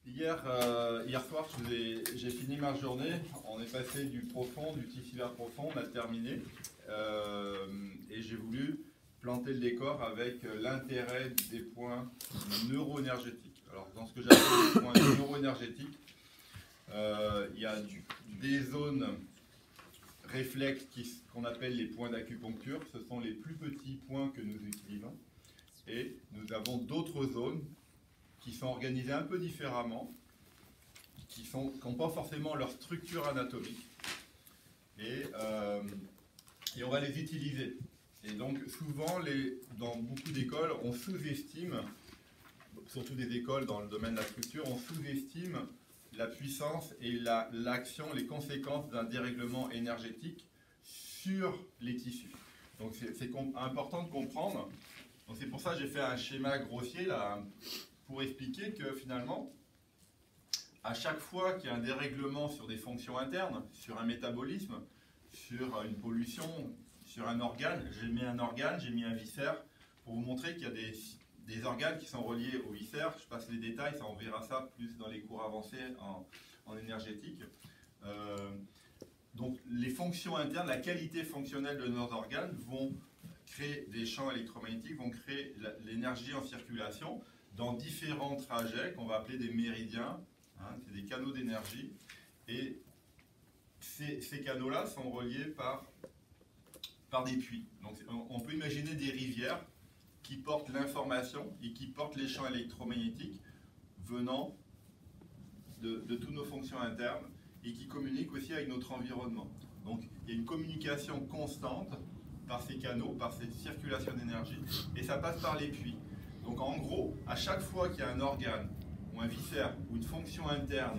Hier soir, j'ai fini ma journée. On est passé du profond, du tissu vers profond, on a terminé. Et j'ai voulu planter le décor avec l'intérêt des points neuroénergétiques. Alors, dans ce que j'appelle les points neuroénergétiques, il y a des zones réflexes qu'on appelle les points d'acupuncture. Ce sont les plus petits points que nous utilisons. Et nous avons d'autres zones qui sont organisées un peu différemment, qui n'ont pas forcément leur structure anatomique. Et on va les utiliser. Et donc souvent, dans beaucoup d'écoles, on sous-estime, surtout des écoles dans le domaine de la structure, on sous-estime la puissance et l'action, les conséquences d'un dérèglement énergétique sur les tissus. Donc c'est important de comprendre. Donc c'est pour ça que j'ai fait un schéma grossier là, pour expliquer que finalement, à chaque fois qu'il y a un dérèglement sur des fonctions internes, sur un métabolisme, sur une pollution, sur un organe, j'ai mis un viscère, pour vous montrer qu'il y a des organes qui sont reliés au viscère. Je passe les détails, on verra ça plus dans les cours avancés en énergétique. Donc les fonctions internes, la qualité fonctionnelle de nos organes vont créer des champs électromagnétiques, vont créer l'énergie en circulation dans différents trajets qu'on va appeler des méridiens, hein, c'est des canaux d'énergie. Et ces canaux-là sont reliés par des puits. Donc on peut imaginer des rivières qui portent l'information et qui portent les champs électromagnétiques venant de toutes nos fonctions internes et qui communiquent aussi avec notre environnement. Donc il y a une communication constante par ces canaux, par cette circulation d'énergie, et ça passe par les puits. Donc en gros, à chaque fois qu'il y a un organe, ou un viscère, ou une fonction interne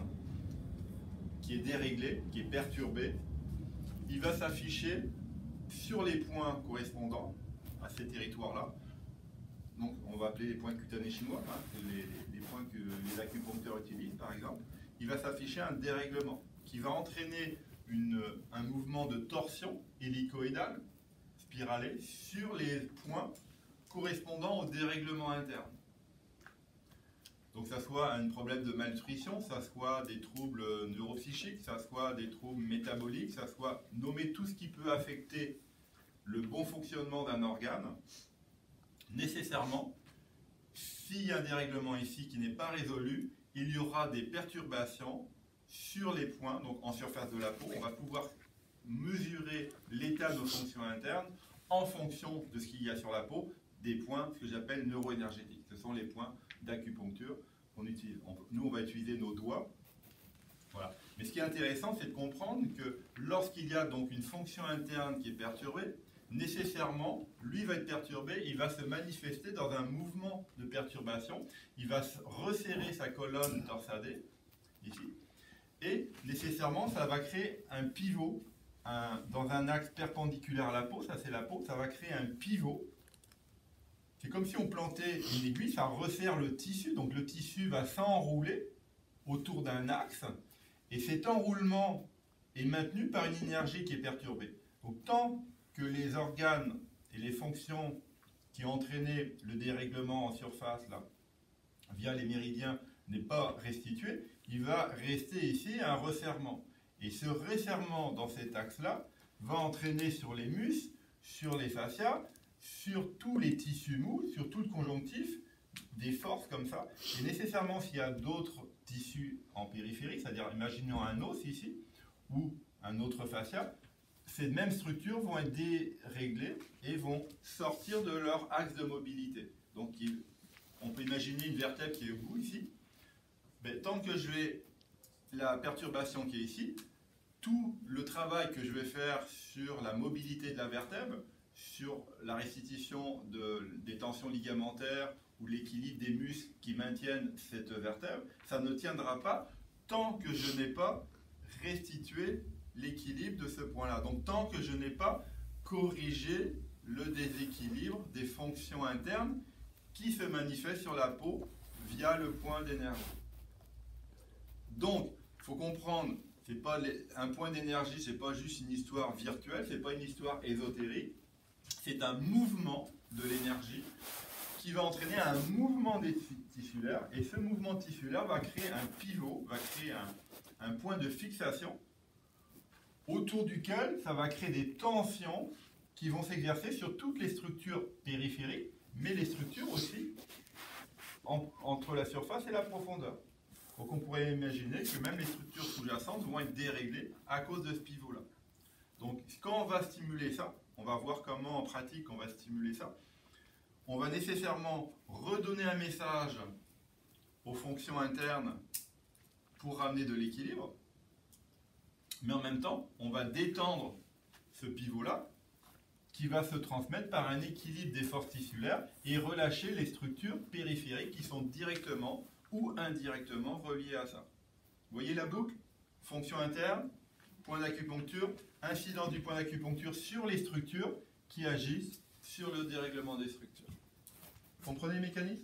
qui est déréglée, qui est perturbée, il va s'afficher sur les points correspondants à ces territoires-là. Donc on va appeler les points cutanés chinois, hein, les points que les acupuncteurs utilisent par exemple. Il va s'afficher un dérèglement qui va entraîner un mouvement de torsion hélicoïdale, spiralée, sur les points correspondant au dérèglement interne. Donc ça soit un problème de malnutrition, ça soit des troubles neuropsychiques, ça soit des troubles métaboliques, ça soit nommer tout ce qui peut affecter le bon fonctionnement d'un organe. Nécessairement, s'il y a un dérèglement ici qui n'est pas résolu, il y aura des perturbations sur les points, donc en surface de la peau. On va pouvoir mesurer l'état de nos fonctions internes en fonction de ce qu'il y a sur la peau, des points, ce que j'appelle neuroénergétiques. Ce sont les points d'acupuncture qu'on utilise. Nous, on va utiliser nos doigts. Voilà. Mais ce qui est intéressant, c'est de comprendre que lorsqu'il y a donc une fonction interne qui est perturbée, nécessairement, lui va être perturbé, il va se manifester dans un mouvement de perturbation, il va resserrer sa colonne torsadée, ici, et nécessairement, ça va créer un pivot dans un axe perpendiculaire à la peau, ça c'est la peau, ça va créer un pivot. C'est comme si on plantait une aiguille, ça resserre le tissu, donc le tissu va s'enrouler autour d'un axe, et cet enroulement est maintenu par une énergie qui est perturbée. Donc tant que les organes et les fonctions qui ont entraîné le dérèglement en surface, là, via les méridiens, n'est pas restitué, il va rester ici un resserrement. Et ce resserrement dans cet axe-là va entraîner sur les muscles, sur les fascias, sur tous les tissus mous, sur tout le conjonctif, des forces comme ça. Et nécessairement, s'il y a d'autres tissus en périphérie, c'est-à-dire imaginons un os ici, ou un autre fascia, ces mêmes structures vont être déréglées et vont sortir de leur axe de mobilité. Donc on peut imaginer une vertèbre qui est au bout ici. Mais tant que je vais la perturbation qui est ici, tout le travail que je vais faire sur la mobilité de la vertèbre, sur la restitution des tensions ligamentaires ou l'équilibre des muscles qui maintiennent cette vertèbre, ça ne tiendra pas tant que je n'ai pas restitué l'équilibre de ce point-là. Donc tant que je n'ai pas corrigé le déséquilibre des fonctions internes qui se manifestent sur la peau via le point d'énergie. Donc, il faut comprendre, un point d'énergie, ce n'est pas juste une histoire virtuelle, ce n'est pas une histoire ésotérique, c'est un mouvement de l'énergie qui va entraîner un mouvement tissulaire, et ce mouvement tissulaire va créer un pivot, va créer un point de fixation autour duquel ça va créer des tensions qui vont s'exercer sur toutes les structures périphériques, mais les structures aussi entre la surface et la profondeur. Donc on pourrait imaginer que même les structures sous-jacentes vont être déréglées à cause de ce pivot-là. Donc quand on va stimuler ça, on va voir comment en pratique on va stimuler ça. On va nécessairement redonner un message aux fonctions internes pour ramener de l'équilibre. Mais en même temps, on va détendre ce pivot-là qui va se transmettre par un équilibre des forces tissulaires et relâcher les structures périphériques qui sont directement ou indirectement reliées à ça. Vous voyez la boucle? Fonction interne, point d'acupuncture, incidence du point d'acupuncture sur les structures qui agissent sur le dérèglement des structures. Comprenez le mécanisme?